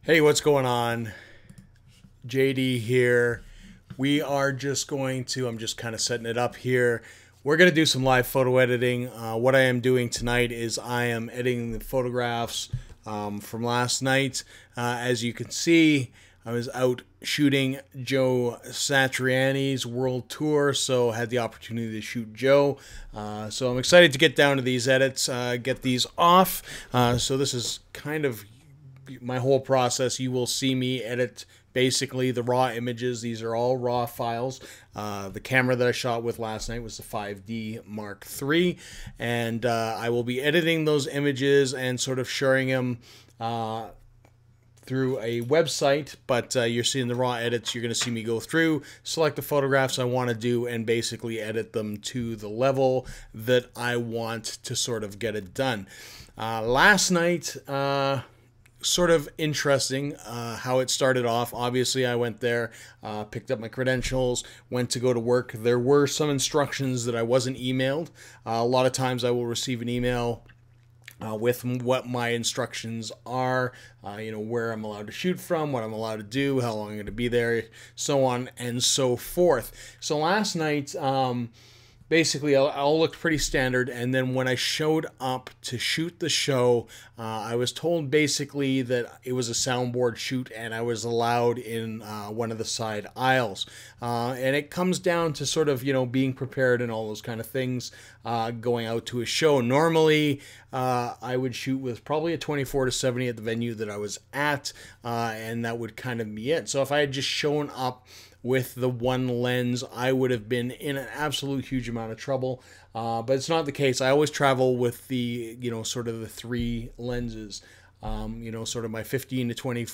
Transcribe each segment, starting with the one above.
Hey, what's going on? JD here. We are just going to, I'm just kind of setting it up here. We're going to do some live photo editing. What I am doing tonight is I am editing the photographs from last night. As you can see, I was out shooting Joe Satriani's world tour, so I had the opportunity to shoot Joe. So I'm excited to get down to these edits, get these off. So this is kind of my whole process. You will see me edit basically the raw images. These are all raw files. The camera that I shot with last night was the 5D Mark III, and I will be editing those images and sort of sharing them through a website, but you're seeing the raw edits. You're going to see me go through, select the photographs I want to do, and basically edit them to the level that I want to sort of get it done. Last night, sort of interesting how it started off. Obviously, I went there, picked up my credentials, went to go to work. There were some instructions that I wasn't emailed. A lot of times I will receive an email with what my instructions are, where I'm allowed to shoot from, what I'm allowed to do, how long I'm going to be there, so on and so forth. So last night, basically, all looked pretty standard, and then when I showed up to shoot the show, I was told basically that it was a soundboard shoot, and I was allowed in one of the side aisles. And it comes down to sort of, being prepared and all those kind of things going out to a show. Normally, I would shoot with probably a 24-70 at the venue that I was at, and that would kind of be it. So if I had just shown up with the one lens, I would have been in an absolute huge amount of trouble. But it's not the case. I always travel with the, sort of the three lenses, sort of my 15 to 20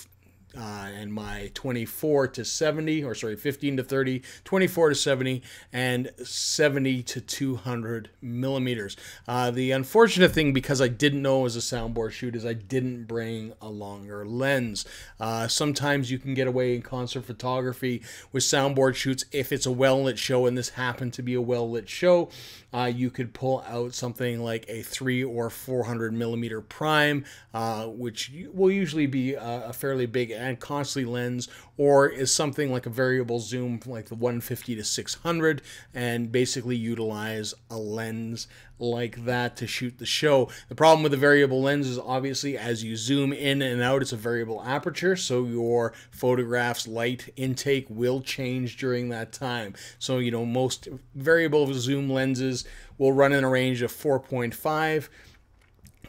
and my 24 to 70, or sorry, 15 to 30, 24 to 70, and 70 to 200 millimeters. The unfortunate thing, because I didn't know it was a soundboard shoot, is I didn't bring a longer lens. Sometimes you can get away in concert photography with soundboard shoots if it's a well-lit show, and this happened to be a well-lit show. You could pull out something like a 300 or 400 millimeter prime, which will usually be a fairly big and costly lens, or is something like a variable zoom like the 150 to 600, and basically utilize a lens like that to shoot the show. The problem with the variable lens is obviously as you zoom in and out, it's a variable aperture, so your photograph's light intake will change during that time. So, most variable zoom lenses will run in a range of 4.5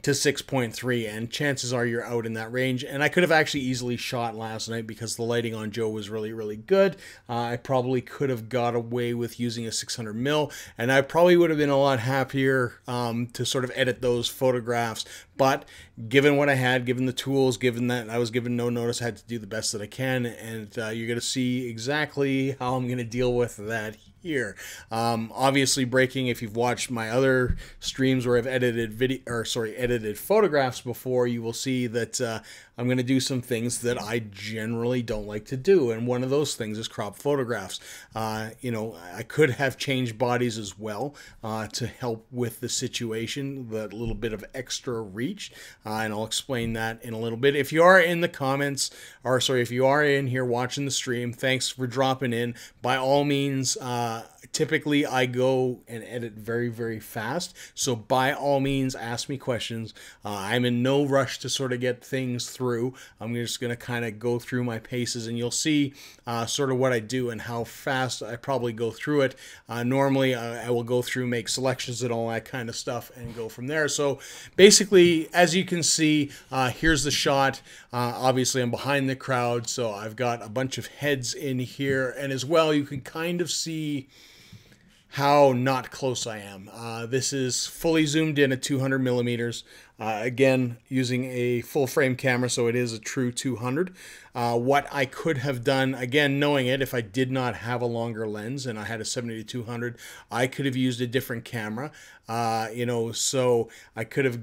to 6.3, and chances are you're out in that range. And I could have actually easily shot last night because the lighting on Joe was really, really good. I probably could have got away with using a 600 mil, and I probably would have been a lot happier to sort of edit those photographs. But given what I had, given the tools, given that I was given no notice, I had to do the best that I can, and you're going to see exactly how I'm going to deal with that here. Obviously, breaking, if you've watched my other streams where I've edited photographs before, you will see that I'm going to do some things that I generally don't like to do, and one of those things is crop photographs. I could have changed bodies as well to help with the situation, that little bit of extra reach, and I'll explain that in a little bit. If you are in the comments, or sorry, if you are in here watching the stream, thanks for dropping in. By all means, typically I go and edit very, very fast, so by all means ask me questions. I'm in no rush to sort of get things through. I'm just going to kind of go through my paces, and you'll see sort of what I do and how fast I probably go through it. Normally I will go through, make selections and all that kind of stuff, and go from there. So basically, as you can see, here's the shot. Obviously I'm behind the crowd, so I've got a bunch of heads in here, and as well you can kind of see how not close I am. This is fully zoomed in at 200 millimeters. Again, using a full frame camera, so it is a true 200. What I could have done, again, knowing it, if I did not have a longer lens and I had a 70 to 200, I could have used a different camera. So I could have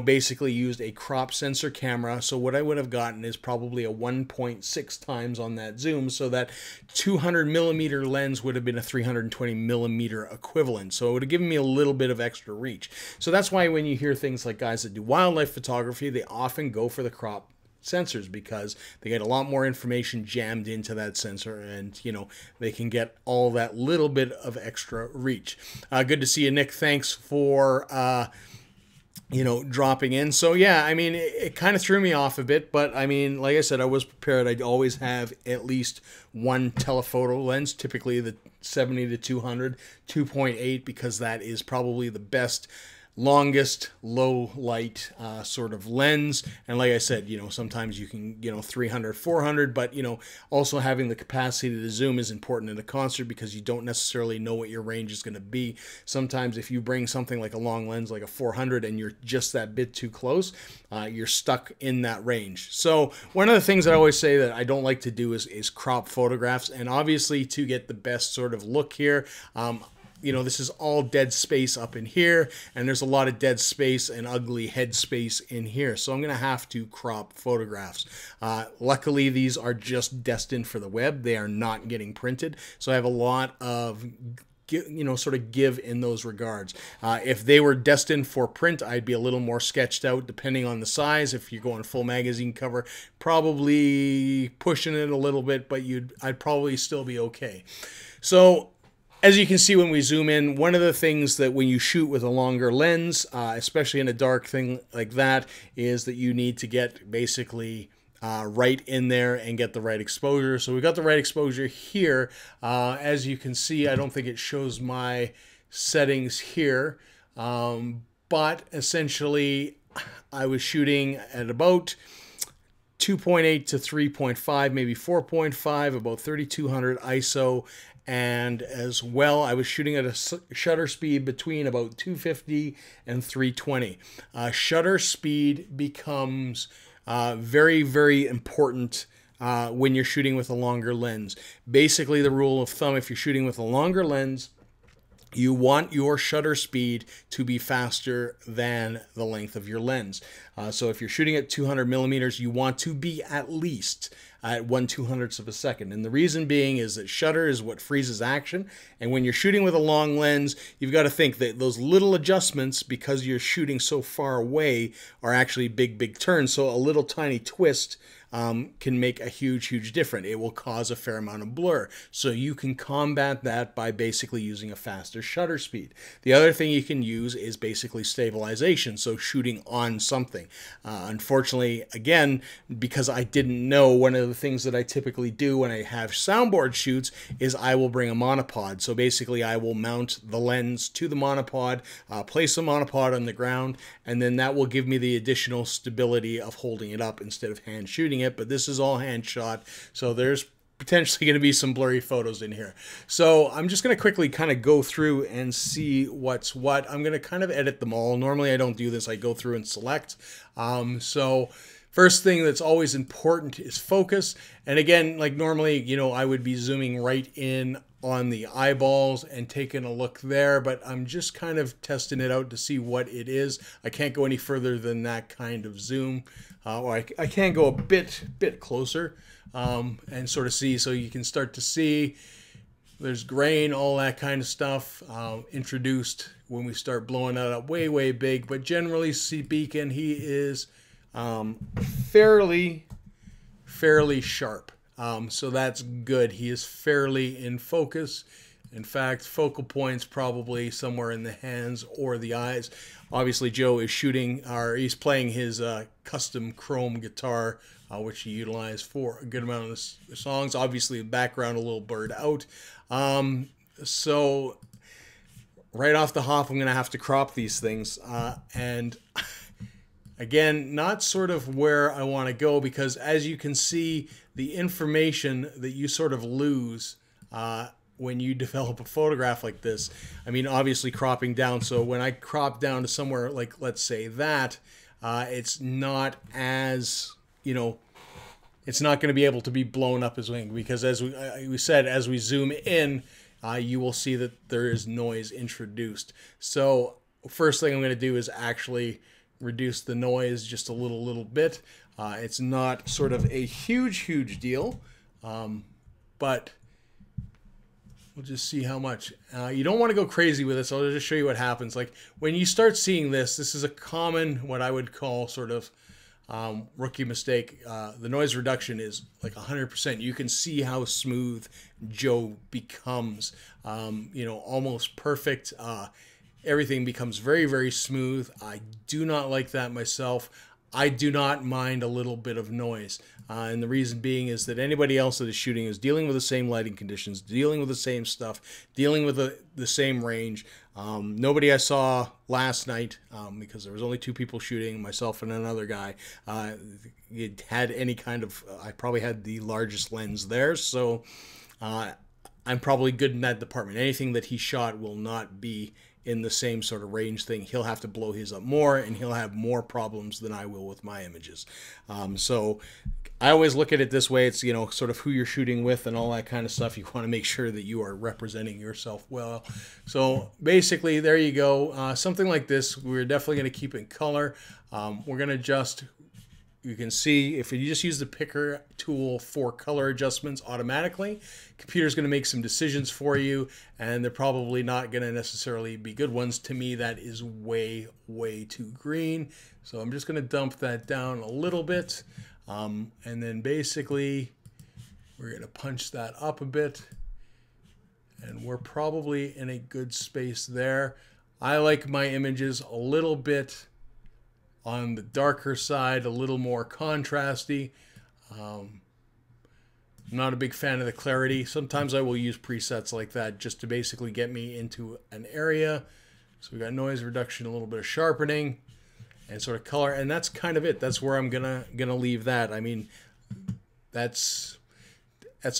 basically used a crop sensor camera. So what I would have gotten is probably a 1.6 times on that zoom. So that 200 millimeter lens would have been a 320 millimeter equivalent. So it would have given me a little bit of extra reach. So that's why when you hear things like guys that do wildlife photography, they often go for the crop sensors, because they get a lot more information jammed into that sensor, and you know, they can get all that little bit of extra reach. Good to see you, Nick. Thanks for you know, dropping in. So yeah, I mean, it kind of threw me off a bit, but I mean, like I said, I was prepared. I'd always have at least one telephoto lens, typically the 70 to 200 2.8, because that is probably the best, longest low light sort of lens. And like I said, you know, sometimes you can, you know, 300 400, but you know, also having the capacity to zoom is important in a concert, because you don't necessarily know what your range is going to be. Sometimes if you bring something like a long lens like a 400 and you're just that bit too close, you're stuck in that range. So one of the things that I always say that I don't like to do is crop photographs. And obviously, to get the best sort of look here, you know, this is all dead space up in here, and there's a lot of dead space and ugly head space in here. So I'm going to have to crop photographs. Luckily, these are just destined for the web. They are not getting printed. So I have a lot of, you know, sort of give in those regards. If they were destined for print, I'd be a little more sketched out depending on the size. If you're going full magazine cover, probably pushing it a little bit, but I'd probably still be okay. So as you can see when we zoom in, one of the things that when you shoot with a longer lens, especially in a dark thing like that, is that you need to get basically right in there and get the right exposure. So we got the right exposure here. As you can see, I don't think it shows my settings here, but essentially I was shooting at about 2.8 to 3.5, maybe 4.5, about 3200 ISO. And as well, I was shooting at a shutter speed between about 250 and 320. Shutter speed becomes very, very important when you're shooting with a longer lens. Basically, the rule of thumb, if you're shooting with a longer lens, you want your shutter speed to be faster than the length of your lens. So if you're shooting at 200 millimeters, you want to be at least at 1/200th of a second. And the reason being is that shutter is what freezes action. And when you're shooting with a long lens, you've got to think that those little adjustments, because you're shooting so far away, are actually big, big turns. So a little tiny twist can make a huge, huge difference. It will cause a fair amount of blur. So you can combat that by basically using a faster shutter speed. The other thing you can use is basically stabilization, so shooting on something. Unfortunately, again, because I didn't know, one of the things that I typically do when I have soundboard shoots is I will bring a monopod. So basically I will mount the lens to the monopod, place the monopod on the ground, and then that will give me the additional stability of holding it up instead of hand shooting it. But this is all hand shot, so there's potentially going to be some blurry photos in here. So I'm just going to quickly kind of go through and see what's what. I'm going to kind of edit them all. Normally I don't do this. I go through and select. So first thing that's always important is focus. And again, like normally, you know, I would be zooming right in on the eyeballs and taking a look there, but I'm just kind of testing it out to see what it is. I can't go any further than that kind of zoom. Or I can go a bit closer and sort of see, so you can start to see there's grain, all that kind of stuff introduced when we start blowing that up way, way big. But generally speaking, he is fairly sharp. So that's good. He is fairly in focus. In fact, focal points probably somewhere in the hands or the eyes. Obviously, Joe is shooting, or he's playing his custom chrome guitar, which he utilized for a good amount of the songs. Obviously, the background a little blurred out. So right off the hop, I'm going to have to crop these things. And again, not sort of where I want to go, because as you can see, the information that you sort of lose when you develop a photograph like this, I mean, obviously cropping down. So when I crop down to somewhere like, let's say that, it's not as, you know, it's not going to be able to be blown up as wing, because as we said, as we zoom in, you will see that there is noise introduced. So first thing I'm going to do is actually reduce the noise just a little bit. It's not sort of a huge deal, but we'll just see how much. You don't want to go crazy with it, so I'll just show you what happens. Like when you start seeing this, this is a common, what I would call sort of Rookie mistake. The noise reduction is like 100%. You can see how smooth Joe becomes, almost perfect. Everything becomes very, very smooth. I do not like that myself. I do not mind a little bit of noise. And the reason being is that anybody else that is shooting is dealing with the same lighting conditions, dealing with the same stuff, dealing with the same range. Nobody I saw last night, because there was only 2 people shooting, myself and another guy, it had any kind of, I probably had the largest lens there. So I'm probably good in that department. Anything that he shot will not be in the same sort of range thing. He'll have to blow his up more, and he'll have more problems than I will with my images. So I always look at it this way. It's, sort of who you're shooting with and all that kind of stuff. You want to make sure that you are representing yourself well. So basically, there you go. Something like this, we're definitely going to keep it in color. We're going to adjust. You can see if you just use the picker tool for color adjustments automatically, computer's going to make some decisions for you, and they're probably not going to necessarily be good ones. To me, that is way, way too green. So I'm just going to dump that down a little bit. And then basically we're going to punch that up a bit, and we're probably in a good space there. I like my images a little bit on the darker side, a little more contrasty. I'm not a big fan of the clarity. Sometimes I will use presets like that just to basically get me into an area. So we got noise reduction, a little bit of sharpening, and sort of color, and that's kind of it. That's where I'm gonna leave that. I mean, that's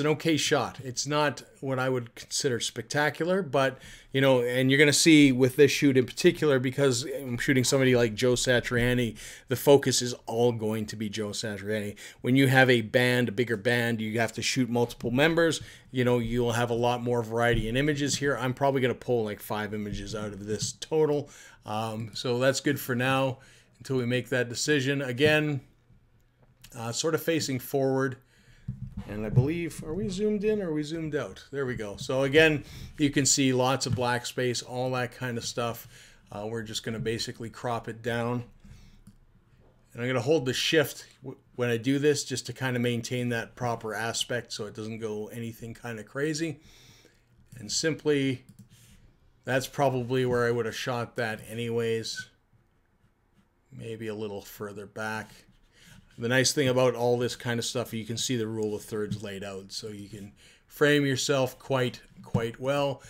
an okay shot. It's not what I would consider spectacular, but and you're gonna see with this shoot in particular, because I'm shooting somebody like Joe Satriani, the focus is all going to be Joe Satriani. When you have a band, a bigger band, you have to shoot multiple members. You'll have a lot more variety in images here. I'm probably gonna pull like 5 images out of this total. So that's good for now until we make that decision. Again, sort of facing forward. And I believe, are we zoomed in or are we zoomed out? There we go. So again, you can see lots of black space, all that kind of stuff. We're just going to basically crop it down. And I'm going to hold the shift when I do this just to kind of maintain that proper aspect so it doesn't go anything kind of crazy. And simply, that's probably where I would have shot that anyways. Maybe a little further back. The nice thing about all this kind of stuff, you can see the rule of thirds laid out, so you can frame yourself quite well.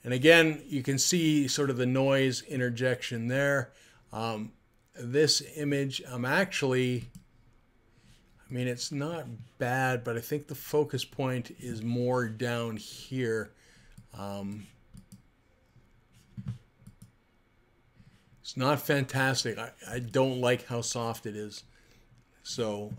And again, you can see sort of the noise interjection there. This image, it's not bad, but I think the focus point is more down here. It's not fantastic. I don't like how soft it is. So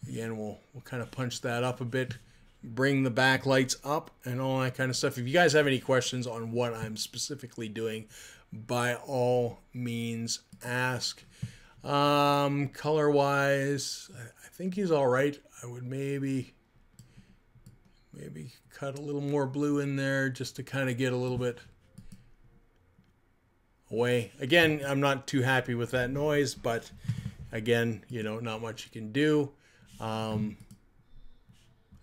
again, we'll kind of punch that up a bit, bring the backlights up and all that kind of stuff. If you guys have any questions on what I'm specifically doing, by all means ask. Color wise, I think he's all right. I would maybe cut a little more blue in there just to kind of get a little bit away. Again, I'm not too happy with that noise, but again, not much you can do.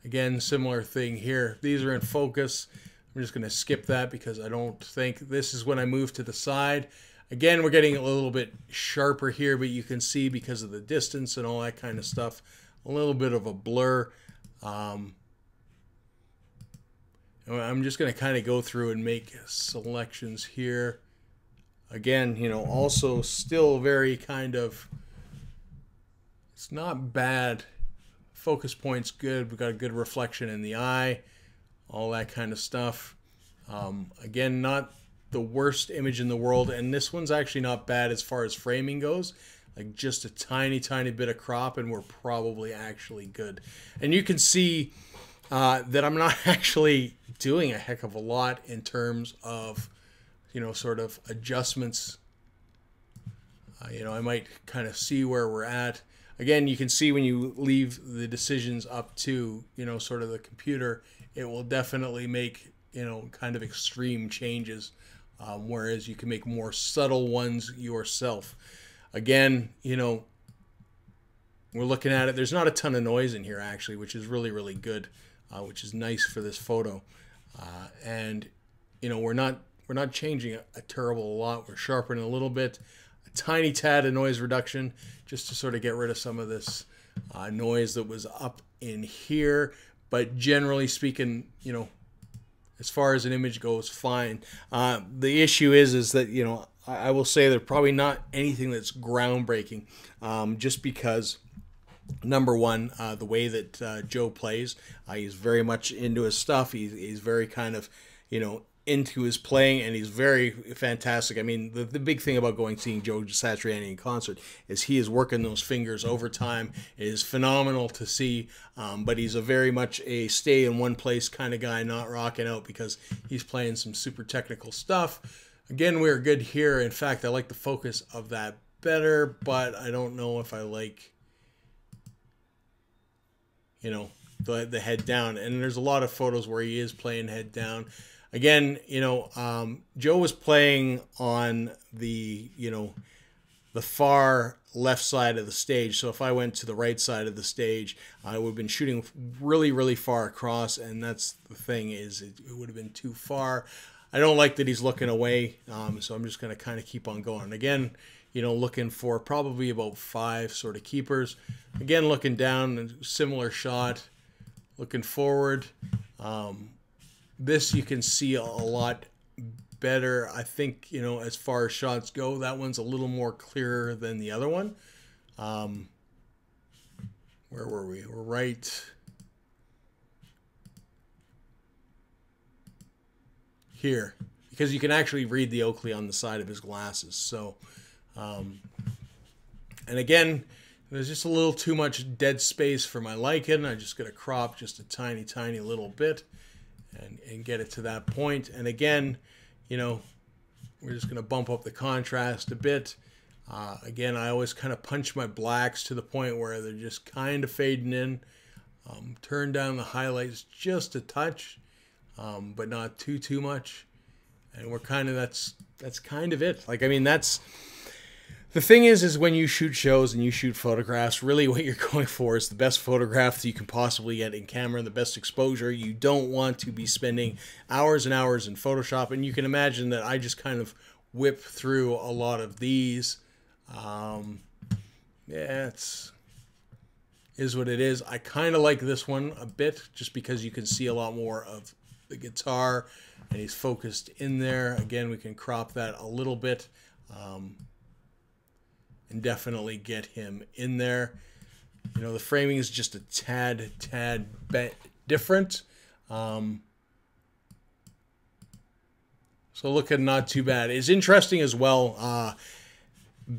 Again, similar thing here. These are in focus. I'm just going to skip that because I don't think this is when I move to the side. Again, we're getting a little bit sharper here, but you can see because of the distance and all that kind of stuff, a little bit of a blur. I'm just going to kind of go through and make selections here. Again, also still very kind of, it's not bad. Focus point's good. We've got a good reflection in the eye, all that kind of stuff. Again, not the worst image in the world, and this one's actually not bad as far as framing goes. Like just a tiny bit of crop, and we're probably actually good. And you can see that I'm not actually doing a heck of a lot in terms of, sort of adjustments. I might kind of see where we're at. Again, you can see when you leave the decisions up to, sort of the computer, it will definitely make, kind of extreme changes, whereas you can make more subtle ones yourself. Again, we're looking at it. There's not a ton of noise in here actually, which is really, really good, which is nice for this photo. And you know, we're not changing a terrible lot. We're sharpening a little bit, a tiny tad of noise reduction, just to sort of get rid of some of this noise that was up in here. But generally speaking, you know, as far as an image goes, fine. The issue is that, you know, I will say there's probably not anything that's groundbreaking, just because, number one, the way that Joe plays, he's very much into his stuff. He's very kind of, you know, into his playing, and he's very fantastic. I mean, the big thing about seeing Joe Satriani in concert is he is working those fingers over time. It is phenomenal to see, but he's a very much a stay in one place kind of guy, not rocking out, because he's playing some super technical stuff. Again, we're good here. In fact, I like the focus of that better, but I don't know if I like, you know, the head down. And there's a lot of photos where he is playing head down. Again, you know, Joe was playing on the, you know, the far left side of the stage. So if I went to the right side of the stage, I would have been shooting really, really far across. And that's the thing, is it would have been too far. I don't like that he's looking away. So I'm just going to kind of keep on going. Again, you know, looking for probably about 5 sort of keepers. Again, looking down, similar shot, looking forward. This you can see a lot better. I think, you know, as far as shots go, that one's a little more clearer than the other one. Where were we? We're right here, because you can actually read the Oakley on the side of his glasses. So, and again, there's just a little too much dead space for my liking. I just got to crop just a tiny, tiny little bit. And get it to that point. And again, you know, we're just going to bump up the contrast a bit. Again, I always kind of punch my blacks to the point where they're just kind of fading in. Turn down the highlights just a touch, but not too much. And we're kind of, that's kind of it. Like, I mean, that's the thing is when you shoot shows and you shoot photographs, really what you're going for is the best photograph that you can possibly get in camera, the best exposure. You don't want to be spending hours and hours in Photoshop. And you can imagine that I just kind of whip through a lot of these. Yeah, it's is what it is. I kind of like this one a bit, just because you can see a lot more of the guitar and he's focused in there. Again, we can crop that a little bit. And definitely get him in there. You know, the framing is just a tad bit different. So looking not too bad. It's interesting as well,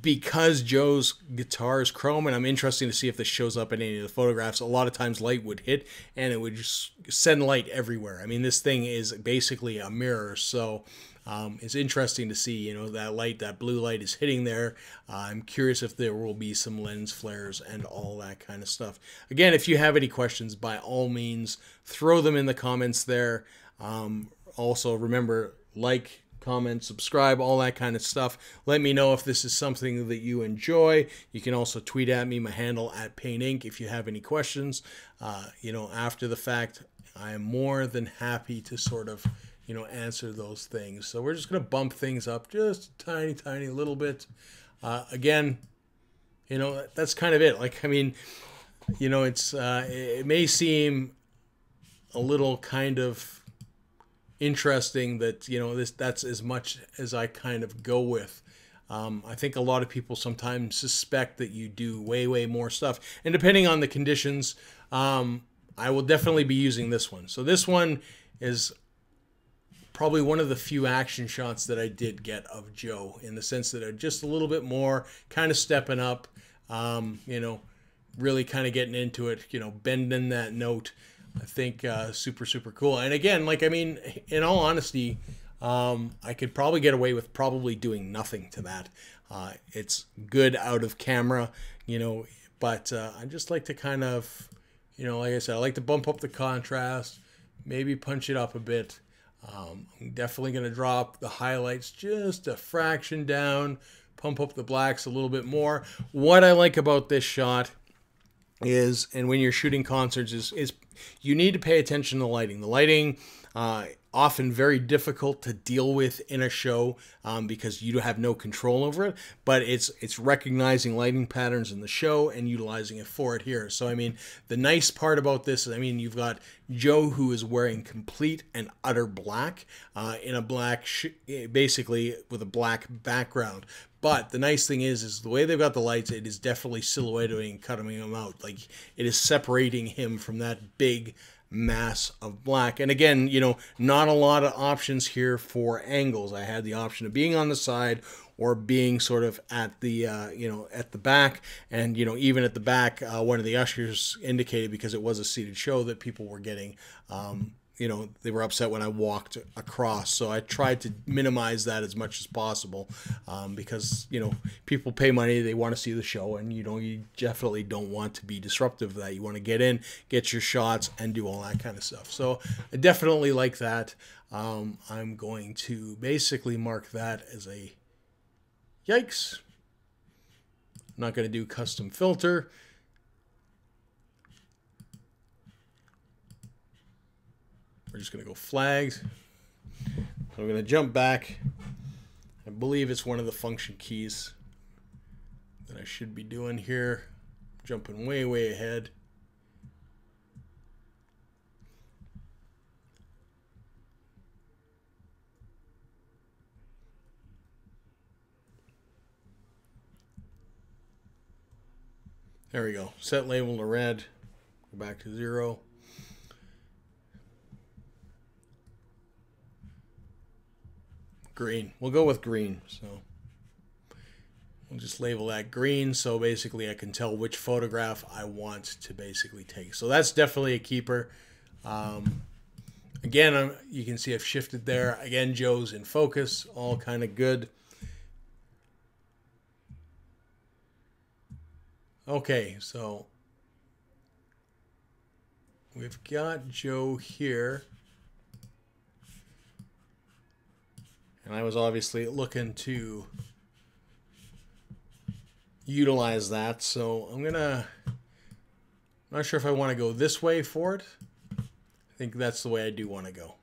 because Joe's guitar is chrome, and I'm interested to see if this shows up in any of the photographs. A lot of times light would hit and it would just send light everywhere. I mean, this thing is basically a mirror, so it's interesting to see, you know, that light, that blue light is hitting there. I'm curious if there will be some lens flares and all that kind of stuff. Again, if you have any questions, by all means, throw them in the comments there. Also, remember, like, comment, subscribe, all that kind of stuff. Let me know if this is something that you enjoy. You can also tweet at me, my handle @PaintInc, if you have any questions. You know, after the fact, I am more than happy to sort of, you know, answer those things. So we're just going to bump things up just a tiny little bit. Again, you know, that's kind of it. Like, I mean, you know, it's it may seem a little kind of interesting that, you know, that's as much as I kind of go with. I think a lot of people sometimes suspect that you do way more stuff, and depending on the conditions, I will definitely be using this one. So this one is probably one of the few action shots that I did get of Joe, in the sense that are just a little bit more kind of stepping up, you know, really kind of getting into it, you know, bending that note. I think super cool. And again, like, I mean, in all honesty, I could probably get away with probably doing nothing to that. It's good out of camera, you know, but I just like to kind of, you know, like I said, I like to bump up the contrast, maybe punch it up a bit. I'm definitely going to drop the highlights just a fraction down, pump up the blacks a little bit more. What I like about this shot is, and when you're shooting concerts, is you need to pay attention to the lighting. The lighting, often very difficult to deal with in a show, because you have no control over it, but it's recognizing lighting patterns in the show and utilizing it for it here. So I mean, the nice part about this is, I mean, you've got Joe, who is wearing complete and utter black, in a black basically with a black background. But the nice thing is the way they've got the lights, it is definitely silhouetting and cutting him out. Like, it is separating him from that big mass of black. And again, you know, not a lot of options here for angles. I had the option of being on the side or being sort of at the, you know, at the back. And, you know, even at the back, one of the ushers indicated, because it was a seated show, that people were getting, you know, they were upset when I walked across. So I tried to minimize that as much as possible, because, you know, people pay money, they want to see the show, and, you know, you definitely don't want to be disruptive of that. You want to get in, get your shots, and do all that kind of stuff. So I definitely like that. I'm going to basically mark that as a yikes. I'm not going to do custom filter. We're just going to go flags. So I'm going to jump back. I believe it's one of the function keys that I should be doing here. Jumping way, way ahead. There we go. Set label to red. Go back to 0. Green. We'll go with green. So we'll just label that green, so basically I can tell which photograph I want to basically take. So that's definitely a keeper. Again, you can see I've shifted there. Again, Joe's in focus. All kind of good. Okay, so we've got Joe here. And I was obviously looking to utilize that. So I'm not sure if I want to go this way for it. I think that's the way I do want to go.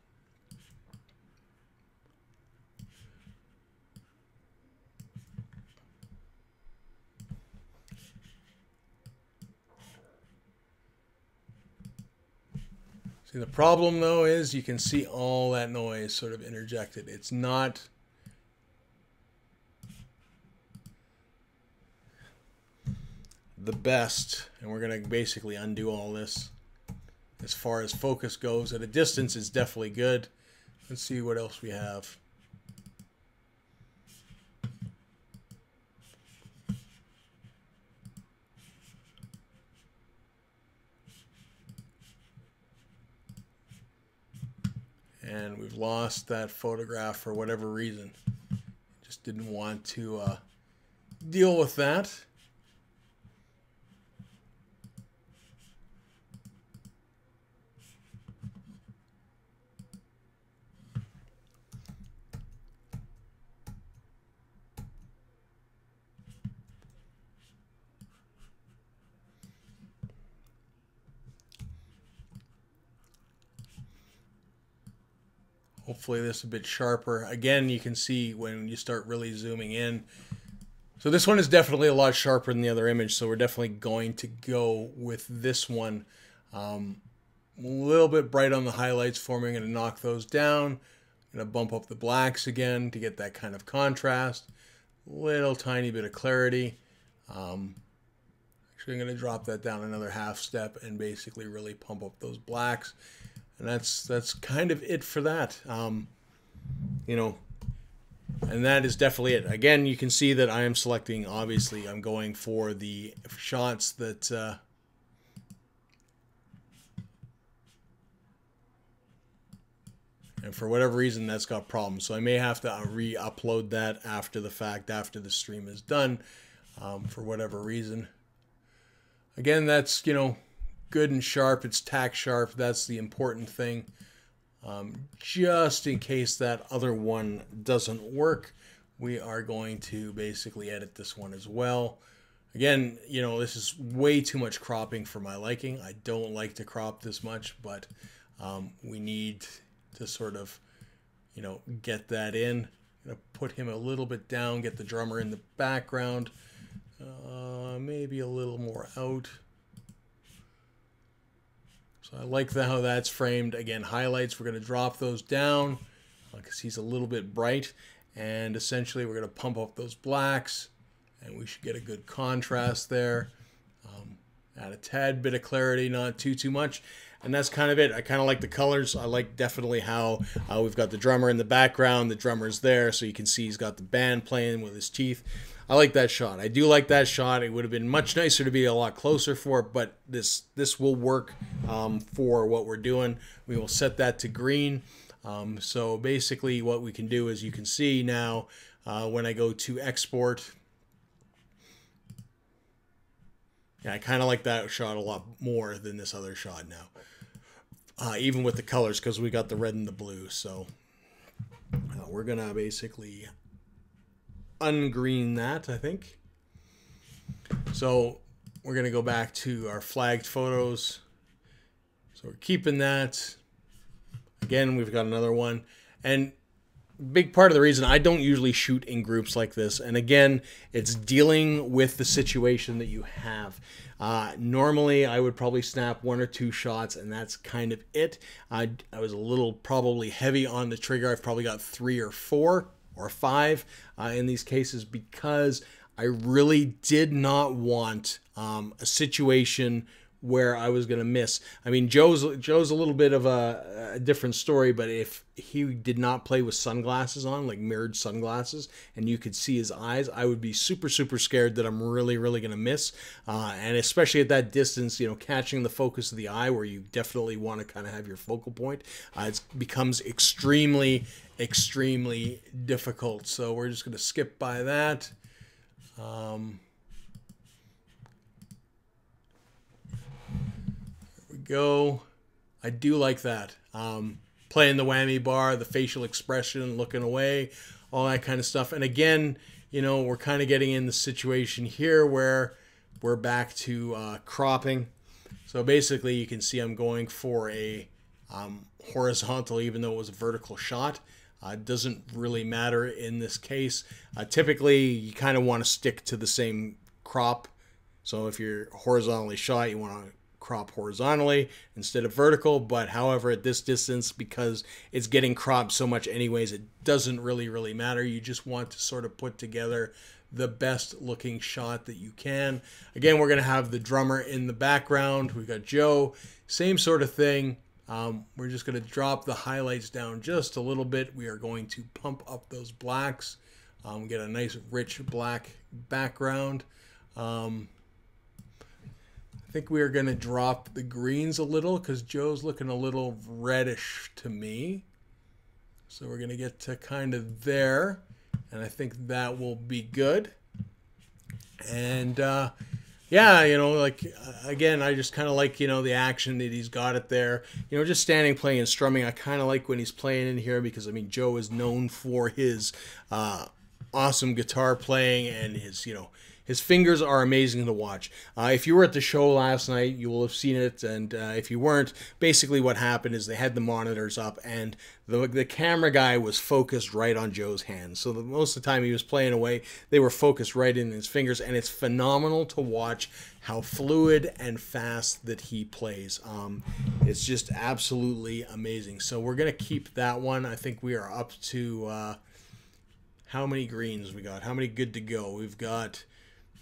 See, the problem though is you can see all that noise sort of interjected. It's not the best, and we're going to basically undo all this. As far as focus goes, at a distance it's definitely good. Let's see what else we have. And we've lost that photograph for whatever reason. Just didn't want to deal with that. Hopefully this is a bit sharper. Again, you can see when you start really zooming in. So this one is definitely a lot sharper than the other image, so we're definitely going to go with this one. A little bit bright on the highlights for me. I'm going to knock those down. I'm going to bump up the blacks again to get that kind of contrast. Little tiny bit of clarity. Actually, I'm going to drop that down another half step and basically really pump up those blacks. And that's kind of it for that. You know, and that is definitely it. Again, you can see that I am selecting, obviously, I'm going for the shots that and for whatever reason that's got problems. So I may have to re-upload that after the fact, after the stream is done, for whatever reason. Again, that's, you know, good and sharp. It's tack sharp. That's the important thing. Just in case that other one doesn't work, we are going to basically edit this one as well. Again, you know, this is way too much cropping for my liking. I don't like to crop this much, but we need to sort of, you know, get that in. I'm gonna put him a little bit down, get the drummer in the background, maybe a little more out. So I like how that's framed. Again, highlights, we're going to drop those down because he's a little bit bright. And essentially we're going to pump up those blacks and we should get a good contrast there. Add a tad bit of clarity, not too much. And that's kind of it. I kind of like the colors. I like definitely how we've got the drummer in the background. The drummer's there, so you can see he's got the band playing with his teeth. I like that shot. I do like that shot. It would have been much nicer to be a lot closer for it, but this will work for what we're doing. We will set that to green. So basically what we can do is you can see now when I go to export, yeah, I kind of like that shot a lot more than this other shot now. Even with the colors, because we got the red and the blue. So we're going to basically ungreen that, I think. So we're going to go back to our flagged photos. So we're keeping that. Again, we've got another one. And big part of the reason I don't usually shoot in groups like this, and again, it's dealing with the situation that you have. Normally, I would probably snap 1 or 2 shots, and that's kind of it. I was a little probably heavy on the trigger. I've probably got 3 or 4 or 5 in these cases because I really did not want a situation where I was going to miss. I mean, Joe's a little bit of a different story, but if he did not play with sunglasses on, like mirrored sunglasses, and you could see his eyes, I would be super scared that I'm really going to miss. And especially at that distance, you know, catching the focus of the eye where you definitely want to kind of have your focal point, it becomes extremely difficult. So we're just going to skip by that. Go. I do like that. Playing the whammy bar, the facial expression, looking away, all that kind of stuff. And again, you know, we're kind of getting in the situation here where we're back to cropping. So basically you can see I'm going for a horizontal, even though it was a vertical shot. It doesn't really matter in this case. Typically, you kind of want to stick to the same crop. So if you're horizontally shot, you want to crop horizontally instead of vertical, but however at this distance, because it's getting cropped so much anyways, it doesn't really matter. You just want to sort of put together the best looking shot that you can. Again, we're going to have the drummer in the background. We've got Joe, same sort of thing. We're just going to drop the highlights down just a little bit. We are going to pump up those blacks, get a nice rich black background. I think we are going to drop the greens a little because Joe's looking a little reddish to me. So we're going to get to kind of there. And I think that will be good. And yeah, you know, like, again, I just kind of like, you know, the action that he's got it there. You know, just standing, playing, and strumming. I kind of like when he's playing in here because, I mean, Joe is known for his awesome guitar playing and his, you know, his fingers are amazing to watch. If you were at the show last night, you will have seen it. And if you weren't, basically what happened is they had the monitors up and the camera guy was focused right on Joe's hands. So most of the time he was playing away, they were focused right in his fingers. And it's phenomenal to watch how fluid and fast that he plays. It's just absolutely amazing. So we're going to keep that one. I think we are up to how many greens we got? How many good to go? We've got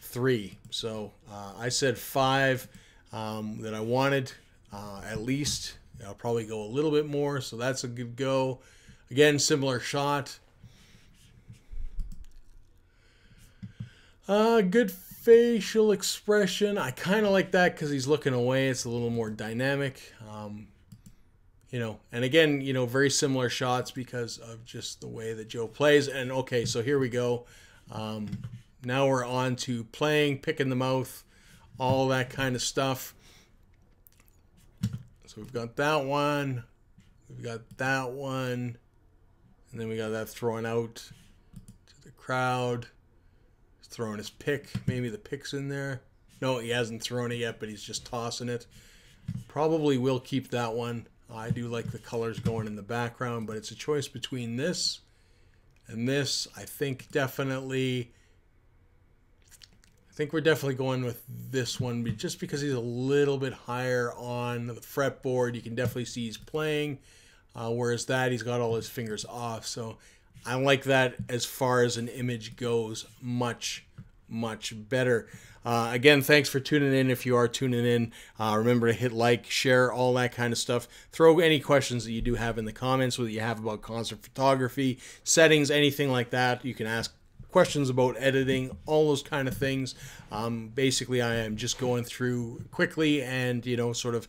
3. So I said 5 that I wanted at least. I'll probably go a little bit more, so that's a good go. Again, similar shot. Good facial expression. I kind of like that because he's looking away. It's a little more dynamic. You know, and again, you know, very similar shots because of just the way that Joe plays. And okay, so here we go. Now we're on to playing, picking the mouth, all that kind of stuff. So we've got that one. We've got that one. And then we got that thrown out to the crowd. throwing his pick. Maybe the pick's in there. No, he hasn't thrown it yet, but he's just tossing it. Probably will keep that one. I do like the colors going in the background, but it's a choice between this and this. I think we're definitely going with this one, just because he's a little bit higher on the fretboard. You can definitely see he's playing, whereas that he's got all his fingers off. So I like that as far as an image goes, much better. Again, thanks for tuning in. If you are tuning in, remember to hit like, share, all that kind of stuff. Throw any questions that you do have in the comments, whether you have about concert photography, settings, anything like that. You can ask questions about editing, all those kind of things. Basically, I am just going through quickly and, you know, sort of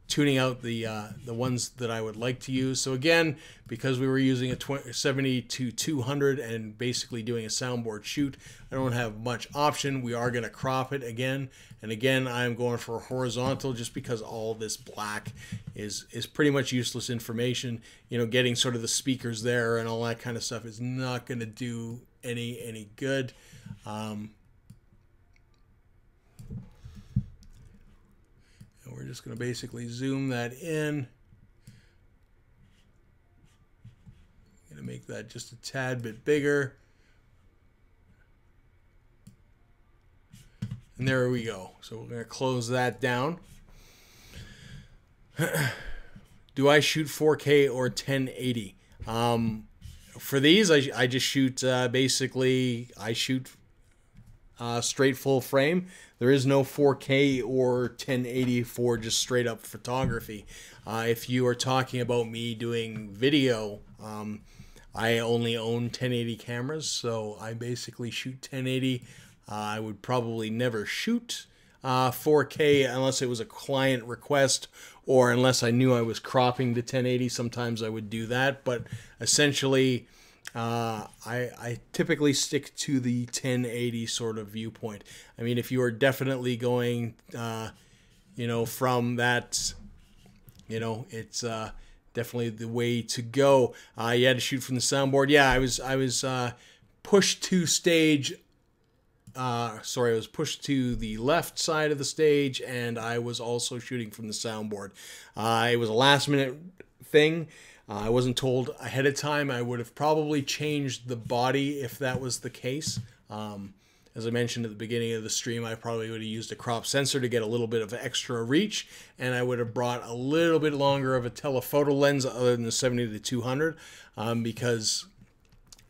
tuning out the ones that I would like to use. So again, because we were using a 70-200 and basically doing a soundboard shoot, I don't have much option. We are going to crop it again. And again, I'm going for horizontal just because all this black is pretty much useless information. You know, getting sort of the speakers there and all that kind of stuff is not going to do any good. We're just going to basically zoom that in. Going to make that just a tad bit bigger. And there we go. So we're going to close that down. Do I shoot 4K or 1080? For these, I just shoot, basically, I shoot straight full frame. There is no 4K or 1080 for just straight up photography. If you are talking about me doing video, I only own 1080 cameras, so I basically shoot 1080. I would probably never shoot 4K unless it was a client request, or unless I knew I was cropping to 1080. Sometimes I would do that, but essentially I typically stick to the 1080 sort of viewpoint. I mean, if you are definitely going, you know, from that, you know, it's definitely the way to go. You had to shoot from the soundboard. Yeah, I was pushed to stage. Sorry, I was pushed to the left side of the stage, and I was also shooting from the soundboard. It was a last minute thing. I wasn't told ahead of time. I would have probably changed the body if that was the case. As I mentioned at the beginning of the stream, I probably would have used a crop sensor to get a little bit of extra reach, and I would have brought a little bit longer of a telephoto lens other than the 70-200, because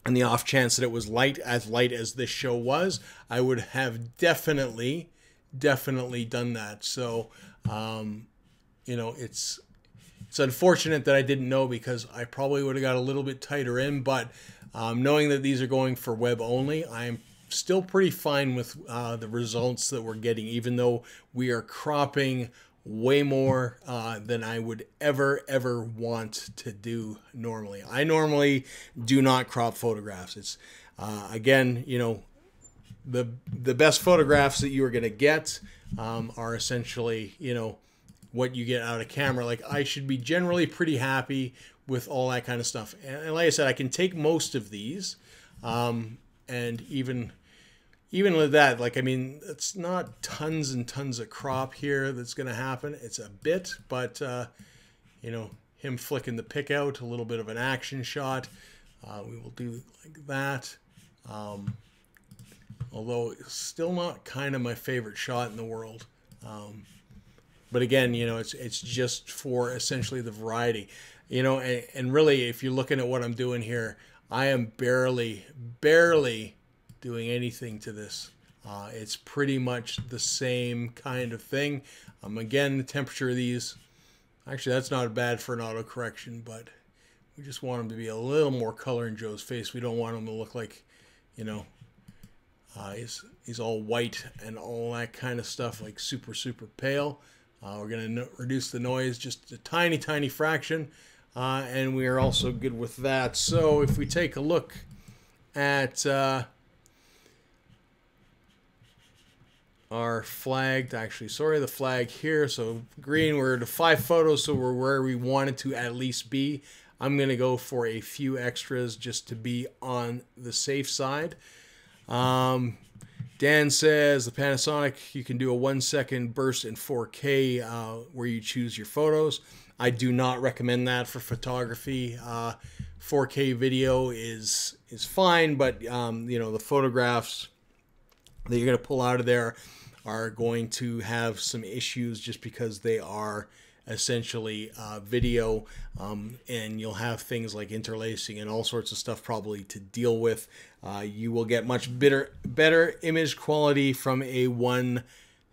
on the off chance that it was light as this show was, I would have definitely done that. So, you know, it's unfortunate that I didn't know, because I probably would have got a little bit tighter in, but knowing that these are going for web only, I'm still pretty fine with the results that we're getting, even though we are cropping way more than I would ever want to do normally. I normally do not crop photographs. It's again, you know, the best photographs that you are going to get are essentially, you know, what you get out of camera. Like, I should be generally pretty happy with all that kind of stuff. And like I said, I can take most of these, and even with that, like, I mean, it's not tons and tons of crop here that's going to happen. It's a bit, but, you know, him flicking the pick out, a little bit of an action shot. We will do like that. Although it's still not kind of my favorite shot in the world. But again, you know, it's just for essentially the variety, you know, and really, if you're looking at what I'm doing here, I am barely doing anything to this. It's pretty much the same kind of thing. Again, the temperature of these, actually, that's not bad for an auto correction, but we just want them to be a little more color in Joe's face. We don't want him to look like, you know, he's all white and all that kind of stuff, like super pale. We're going to reduce the noise just a tiny fraction, and we are also good with that. So if we take a look at our flagged, the flag here, so green, we're to 5 photos, so we're where we wanted to at least be. I'm going to go for a few extras just to be on the safe side. Dan says the Panasonic, you can do a 1-second burst in 4K where you choose your photos. I do not recommend that for photography. 4K video is fine, but you know, the photographs that you're going to pull out of there are going to have some issues just because they are essentially video, and you'll have things like interlacing and all sorts of stuff probably to deal with. You will get much better image quality from a one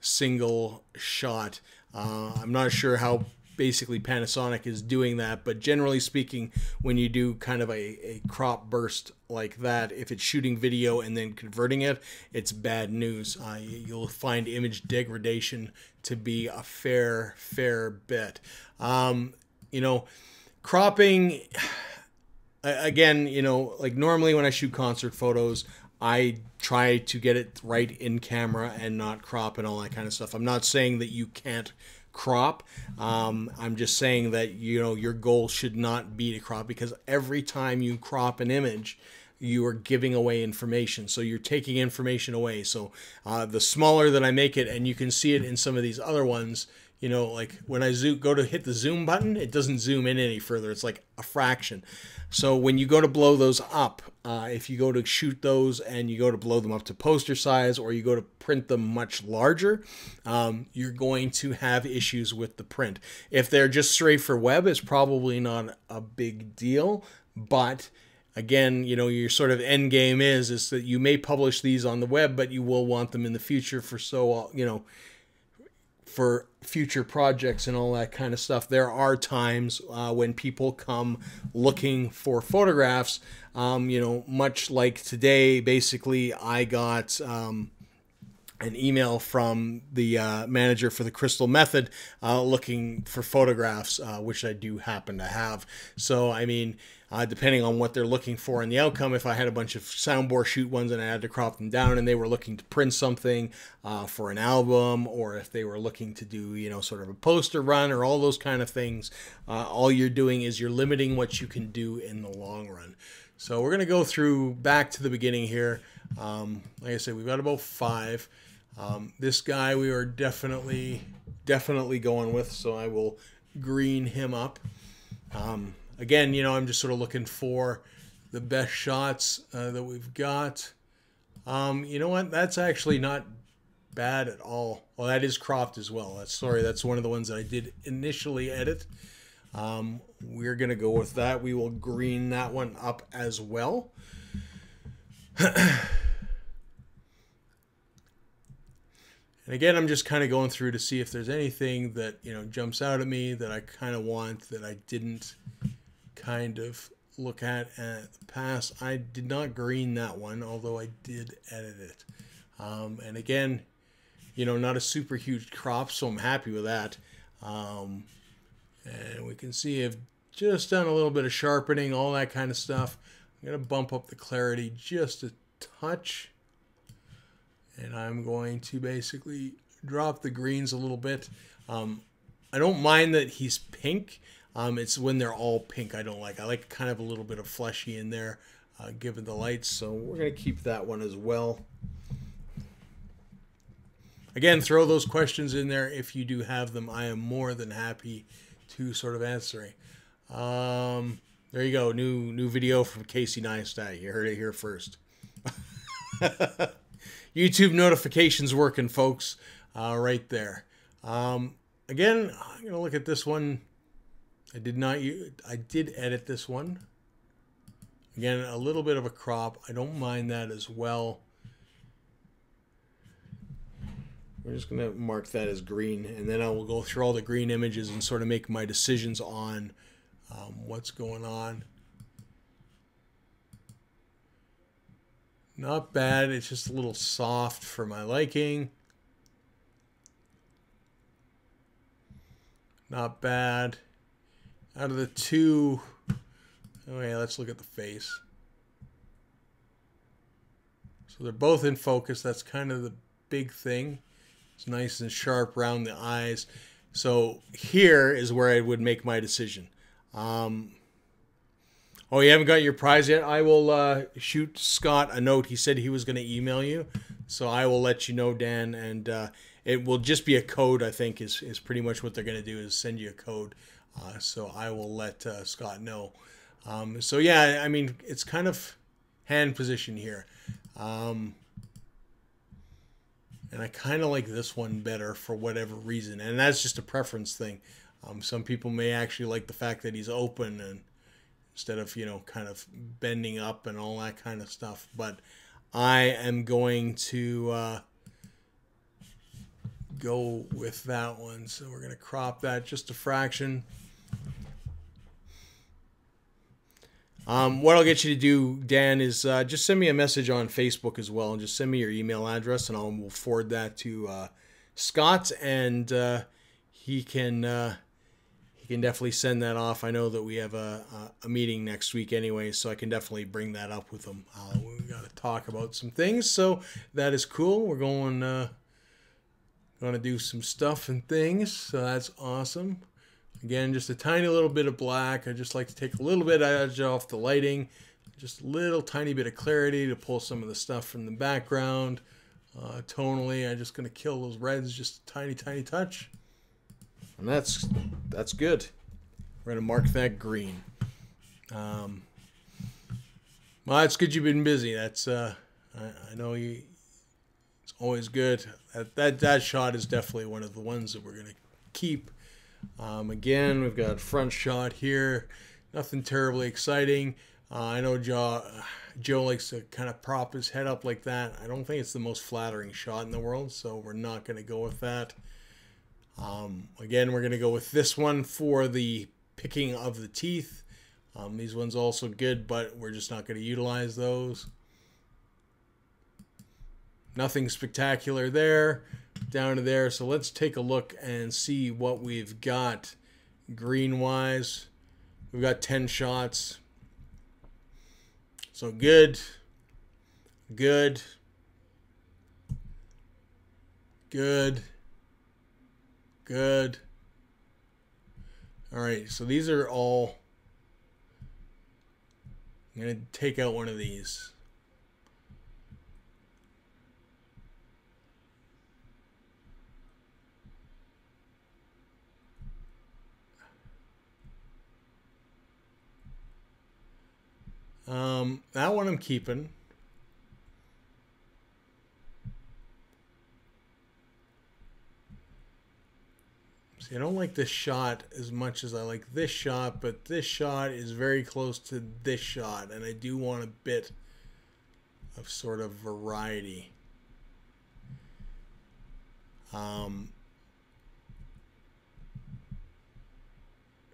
single shot. I'm not sure how basically Panasonic is doing that, but generally speaking, when you do kind of a crop burst like that, if it's shooting video and then converting it, it's bad news. You'll find image degradation to be a fair bit. You know, cropping, again, you know, like normally when I shoot concert photos, I try to get it right in camera and not crop and all that kind of stuff. I'm not saying that you can't crop. I'm just saying that, you know, your goal should not be to crop, because every time you crop an image, you are giving away information. So you're taking information away. So the smaller that I make it, and you can see it in some of these other ones, you know, like when I go to hit the zoom button, it doesn't zoom in any further. It's like a fraction. So when you go to blow those up, if you go to shoot those and you go to blow them up to poster size, or you go to print them much larger, you're going to have issues with the print. If they're just straight for web, it's probably not a big deal. But again, you know, your sort of end game is that you may publish these on the web, but you will want them in the future for for future projects and all that kind of stuff. There are times when people come looking for photographs, you know, much like today. Basically, I got an email from the manager for the Crystal Method looking for photographs, which I do happen to have. So, I mean, depending on what they're looking for in the outcome, if I had a bunch of soundboard shoot ones and I had to crop them down and they were looking to print something for an album, or if they were looking to do, you know, sort of a poster run or all those kind of things, all you're doing is you're limiting what you can do in the long run. So we're going to go through back to the beginning here. Like I said, we've got about 5. This guy we are definitely going with, so I will green him up. Again, you know, I'm just sort of looking for the best shots that we've got. You know what? That's actually not bad at all. Well, that is cropped as well. That's one of the ones that I did initially edit. We're going to go with that. We will green that one up as well. And again, I'm just kind of going through to see if there's anything that, you know, jumps out at me that I kind of want that I didn't kind of look at the past. I did not green that one, although I did edit it. And again, you know, not a super huge crop, so I'm happy with that. And we can see I've just done a little bit of sharpening, all that kind of stuff. I'm going to bump up the clarity just a touch. And I'm going to basically drop the greens a little bit. I don't mind that he's pink. It's when they're all pink I don't like. I like kind of a little bit of fleshy in there, given the lights. So we're going to keep that one as well. Again, throw those questions in there if you do have them. I am more than happy to sort of answer. There you go. New video from Casey Neistat. You heard it here first. YouTube notifications working, folks, right there. Again, I'm going to look at this one. I did edit this one. Again, a little bit of a crop. I don't mind that as well. We're just going to mark that as green, and then I will go through all the green images and sort of make my decisions on what's going on. Not bad. It's just a little soft for my liking. Not bad. Out of the two, okay, let's look at the face. So they're both in focus. That's kind of the big thing. It's nice and sharp around the eyes. So here is where I would make my decision. Oh, you haven't got your prize yet? I will shoot Scott a note. He said he was going to email you. So I will let you know, Dan, and it will just be a code. I think is pretty much what they're going to do, is send you a code. So I will let Scott know. So yeah, I mean, it's kind of hand position here. And I kind of like this one better for whatever reason. And that's just a preference thing. Some people may actually like the fact that he's open and instead of, kind of bending up and all that kind of stuff. But I am going to go with that one. So we're going to crop that just a fraction. What I'll get you to do, Dan, is just send me a message on Facebook as well, and just send me your email address, and we'll forward that to Scott, and he can definitely send that off. I know that we have a meeting next week anyway, so I can definitely bring that up with him. We got to talk about some things, so that is cool. We're going to do some stuff and things, so that's awesome. Again, just a tiny little bit of black. I just like to take a little bit of edge off the lighting. Just a little tiny bit of clarity to pull some of the stuff from the background. Tonally, I'm just going to kill those reds just a tiny, tiny touch. And that's good. We're going to mark that green. Well, it's good you've been busy. That's I know you. It's always good. That shot is definitely one of the ones that we're going to keep. Again, we've got a front shot here. Nothing terribly exciting. I know Joe likes to kind of prop his head up like that. I don't think it's the most flattering shot in the world, so we're not going to go with that. Again, we're going to go with this one for the picking of the teeth. These ones also good, but we're just not going to utilize those. Nothing spectacular there. Down to there. So let's take a look and see what we've got green wise. We've got 10 shots. So good. Good. Good. Good. All right. So these are all. I'm going to take out one of these. That one I'm keeping. See, I don't like this shot as much as I like this shot, but this shot is very close to this shot, and I do want a bit of sort of variety.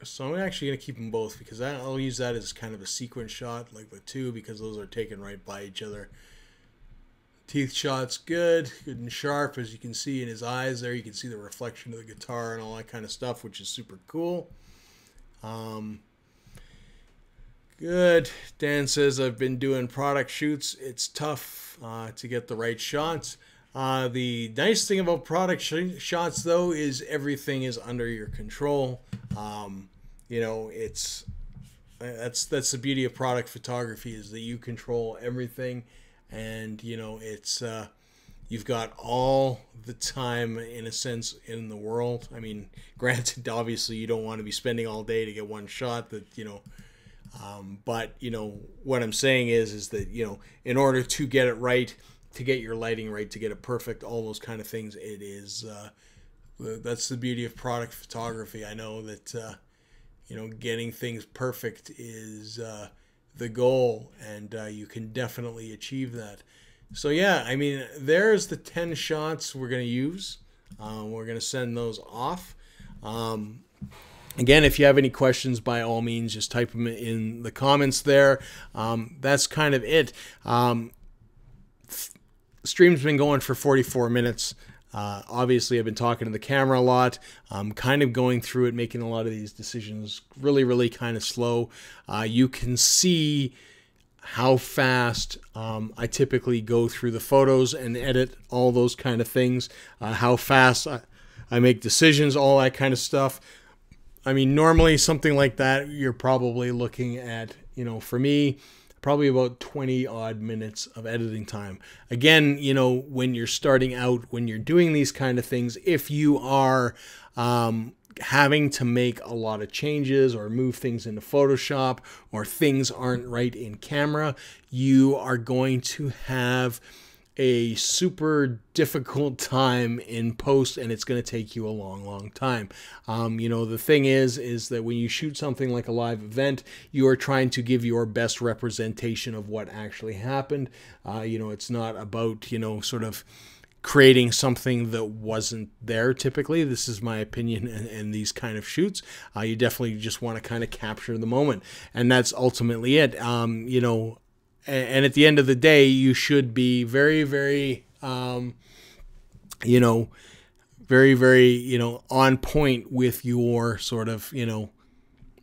So I'm actually going to keep them both because I'll use that as kind of a sequence shot, like the two, because those are taken right by each other. Teeth shot's good and sharp, as you can see in his eyes there. You can see the reflection of the guitar and all that kind of stuff, which is super cool. Good. Dan says, I've been doing product shoots. It's tough to get the right shots. The nice thing about product shots, though, is everything is under your control. That's the beauty of product photography, is that you control everything, and it's you've got all the time, in a sense, in the world. I mean, granted, obviously you don't want to be spending all day to get one shot that but what I'm saying is that in order to get it right, to get your lighting right, to get it perfect, all those kind of things, it is that's the beauty of product photography. I know that getting things perfect is the goal, and you can definitely achieve that. So yeah, I mean, there's the 10 shots we're going to use. We're going to send those off. Again, if you have any questions, by all means, just type them in the comments there. That's kind of it. Stream's been going for 44 minutes. Obviously, I've been talking to the camera a lot. I'm kind of going through it, making a lot of these decisions really, really kind of slow. You can see how fast I typically go through the photos and edit all those kind of things, how fast I make decisions, all that kind of stuff. I mean, normally something like that, you're probably looking at, for me, probably about 20 odd minutes of editing time. Again, you know, when you're starting out, when you're doing these kind of things, if you are having to make a lot of changes or move things into Photoshop, or things aren't right in camera, you are going to have a super difficult time in post, and it's going to take you a long time. You know, the thing is that when you shoot something like a live event, you are trying to give your best representation of what actually happened. You know, it's not about, you know, sort of creating something that wasn't there. Typically, this is my opinion in these kind of shoots. You definitely just want to kind of capture the moment, and that's ultimately it. You know, and at the end of the day, you should be very, you know, very, you know, on point with your sort of, you know,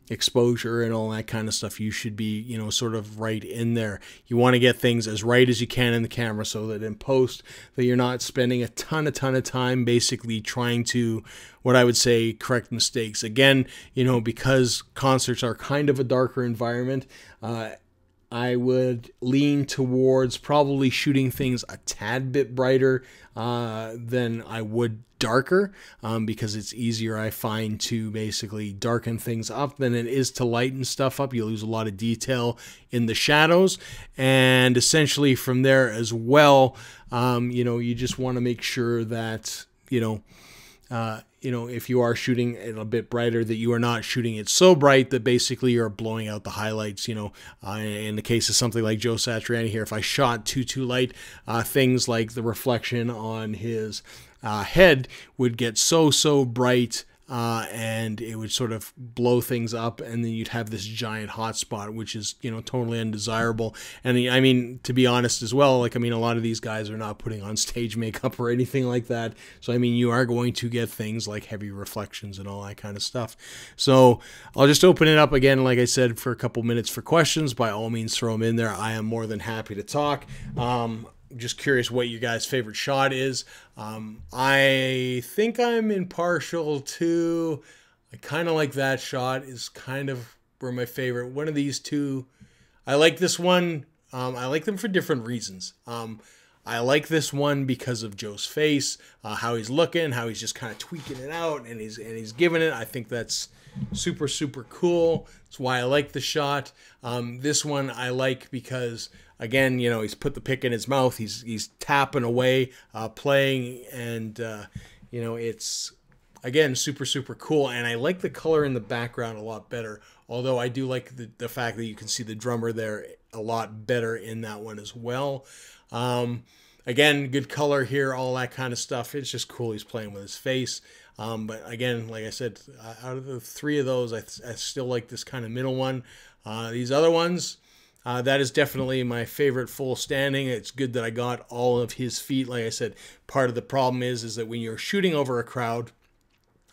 exposure and all that kind of stuff. You should be, you know, sort of right in there. You want to get things as right as you can in the camera, so that in post that you're not spending a ton of time basically trying to, what I would say, correct mistakes. Again, you know, because concerts are kind of a darker environment, I would lean towards probably shooting things a tad bit brighter than I would darker, because it's easier, I find, to basically darken things up than it is to lighten stuff up. You lose a lot of detail in the shadows, and essentially from there as well, you know, you just want to make sure that, you know, if you are shooting it a bit brighter, that you are not shooting it so bright that basically you're blowing out the highlights. You know, in the case of something like Joe Satriani here, if I shot too light, things like the reflection on his head would get so bright, and it would sort of blow things up, and then you'd have this giant hot spot, which is, you know, totally undesirable. And I mean, to be honest as well, like, I mean, a lot of these guys are not putting on stage makeup or anything like that. So, I mean, you are going to get things like heavy reflections and all that kind of stuff. So I'll just open it up again, like I said, for a couple minutes for questions. By all means, throw them in there. I am more than happy to talk. Just curious what your guys' favorite shot is. I think I'm impartial to, I kind of like that shot, is kind of where my favorite. One of these two, I like this one. I like them for different reasons. I like this one because of Joe's face, how he's looking, how he's just kind of tweaking it out, and he's giving it. I think that's super cool. That's why I like the shot. This one I like because, again, you know, he's put the pick in his mouth. He's tapping away, playing, and you know, it's, again, super cool. And I like the color in the background a lot better. Although I do like the fact that you can see the drummer there a lot better in that one as well. Again, good color here, all that kind of stuff. It's just cool. He's playing with his face. But again, like I said, out of the three of those, I still like this kind of middle one. These other ones, that is definitely my favorite full standing. It's good that I got all of his feet. Like I said, part of the problem is that when you're shooting over a crowd,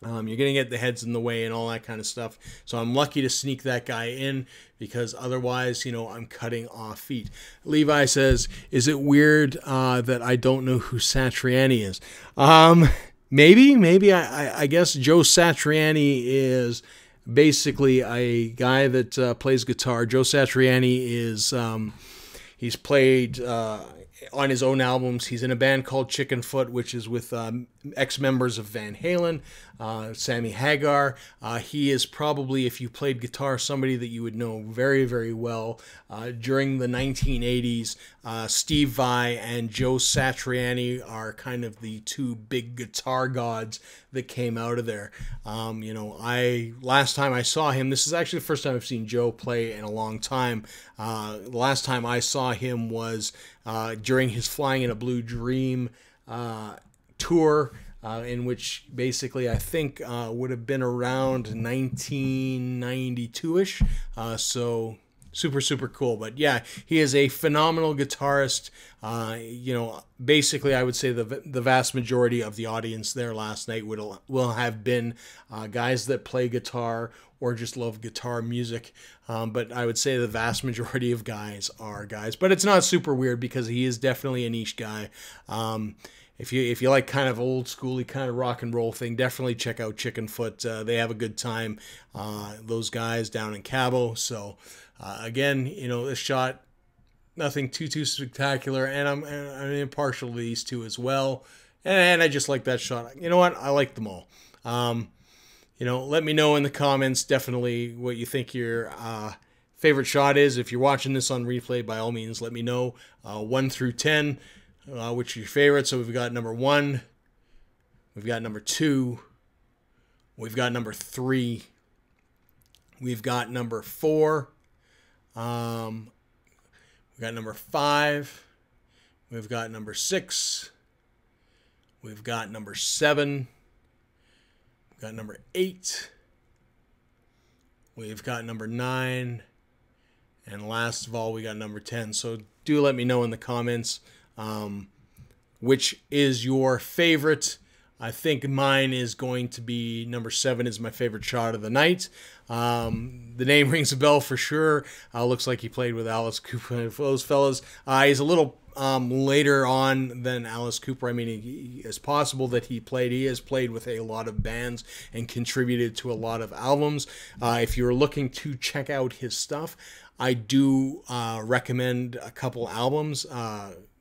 you're going to get the heads in the way and all that kind of stuff. So I'm lucky to sneak that guy in, because otherwise, you know, I'm cutting off feet. Levi says, is it weird that I don't know who Satriani is? Maybe. I guess Joe Satriani is basically a guy that plays guitar. Joe Satriani is, he's played on his own albums. He's in a band called Chicken Foot, which is with ex-members of Van Halen, Sammy Hagar. He is probably, if you played guitar, somebody that you would know very well. During the 1980s, Steve Vai and Joe Satriani are kind of the two big guitar gods that came out of there. You know, last time I saw him, this is actually the first time I've seen Joe play in a long time. The last time I saw him was during his Flying in a Blue Dream tour, in which basically I think would have been around 1992-ish. So super cool. But yeah, he is a phenomenal guitarist. You know, basically I would say the vast majority of the audience there last night will have been guys that play guitar or just love guitar music. But I would say the vast majority of guys are guys. But it's not super weird, because he is definitely a niche guy. If you like kind of old schooly kind of rock and roll thing, definitely check out Chicken Foot. They have a good time, those guys down in Cabo. So again, you know, this shot, nothing too spectacular, and I'm impartial to these two as well. And I just like that shot. You know what? I like them all. You know, let me know in the comments definitely what you think your favorite shot is. If you're watching this on replay, by all means, let me know 1 through 10, which are your favorite. So we've got number 1, we've got number 2, we've got number 3, we've got number 4, we've got number 5, we've got number 6, we've got number 7, we've got number 8, we've got number 9, and last of all, we got number 10. So do let me know in the comments which is your favorite. I think mine is going to be number 7 is my favorite shot of the night. The name rings a bell for sure. Looks like he played with Alice Cooper. Those fellas, he's a little later on than Alice Cooper. I mean, it's possible that he has played with a lot of bands and contributed to a lot of albums. If you're looking to check out his stuff, I do recommend a couple albums.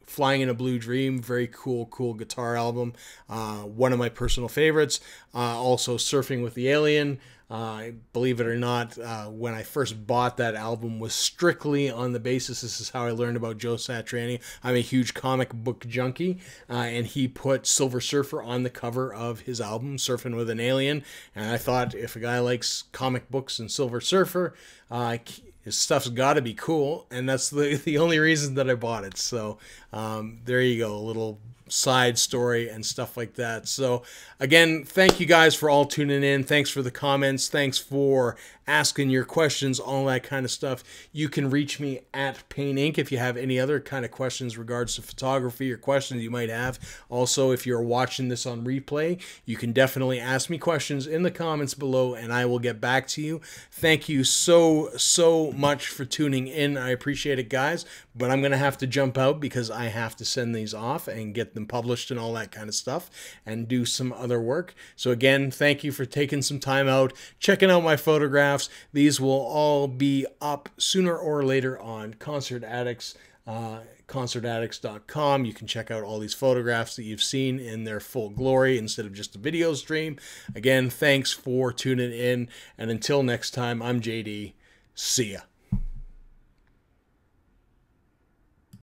Flying in a Blue Dream, very cool guitar album. One of my personal favorites. Also Surfing with the Alien. Believe it or not, when I first bought that album was strictly on the basis, this is how I learned about Joe Satriani. I'm a huge comic book junkie, and he put Silver Surfer on the cover of his album, Surfing with an Alien, and I thought if a guy likes comic books and Silver Surfer, his stuff's got to be cool, and that's the only reason that I bought it. So there you go, a little side story and stuff like that. So again, thank you guys for all tuning in. Thanks for the comments. Thanks for asking your questions, all that kind of stuff. You can reach me at Paint Inc. if you have any other kind of questions regards to photography or questions you might have. Also, if you're watching this on replay, you can definitely ask me questions in the comments below and I will get back to you. Thank you so much for tuning in. I appreciate it, guys, but I'm going to have to jump out because I have to send these off and get them published and all that kind of stuff and do some other work. So again, thank you for taking some time out, checking out my photographs. These will all be up sooner or later on Concert Addicts, concertaddicts.com. You can check out all these photographs that you've seen in their full glory instead of just a video stream. Again, thanks for tuning in, and until next time, I'm JD. See ya.